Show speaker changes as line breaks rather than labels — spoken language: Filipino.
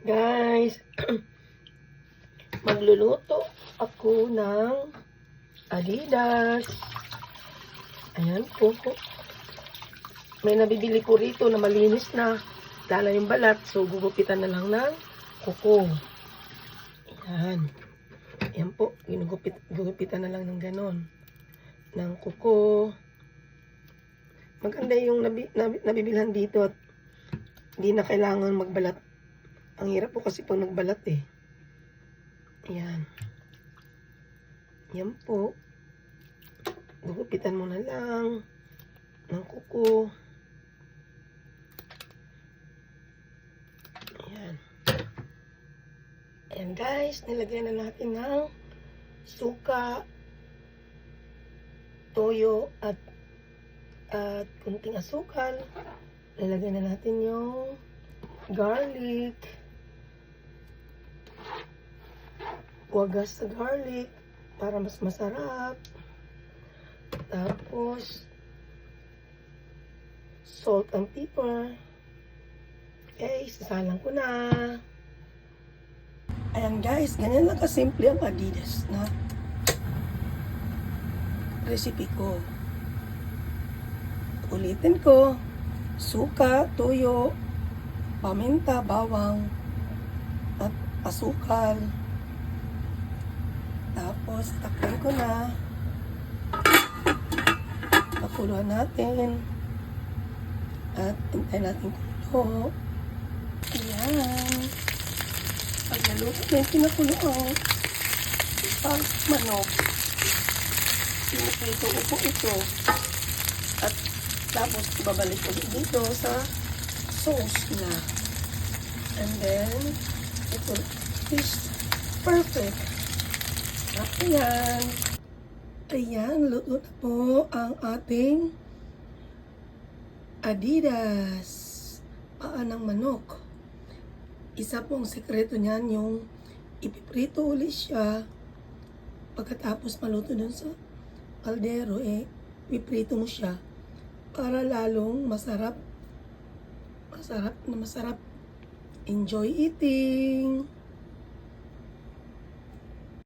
Guys, magluluto ako ng Adidas. Ayan po. May nabibili po rito na malinis na. Lala yung balat. So, gugupitan na lang ng kuko. Ayan. Ayan po. Gugupitan na lang ng ganon. Ng kuko. Maganda yung nabibilhan dito at hindi na kailangan magbalat. Ang hirap po kasi pag nagbalat eh. Ayan. Yan po. Gugupitan mo na lang ng kuko. Ayan. Ayan guys, nilagyan na natin ng suka, toyo at kunting asukal. Lalagyan na natin yung garlic. Wagas sa garlic para mas masarap. Tapos salt and pepper. Okay, sasalang ko na. Ayan guys, ganyan lang kasimple ang Adidas na recipe ko. Ulitin ko, suka, toyo, paminta, bawang, at asukal. Tapos, takpan ko na. Pakuluan natin. At hintayin natin kulo. Ayan. Pag naluto na yung pinakuluan, pag manok, pinipito ko po ito. At tapos, ibabalik ko dito sa sauce na. And then, it will taste perfect. Ayan. Ayan, luto na po ang ating Adidas. Paa ng manok. Isa pong sekreto niyan yung ipiprito ulit siya. Pagkatapos maluto dun sa kaldero, ipiprito mo siya para lalong masarap. Masarap. Enjoy eating!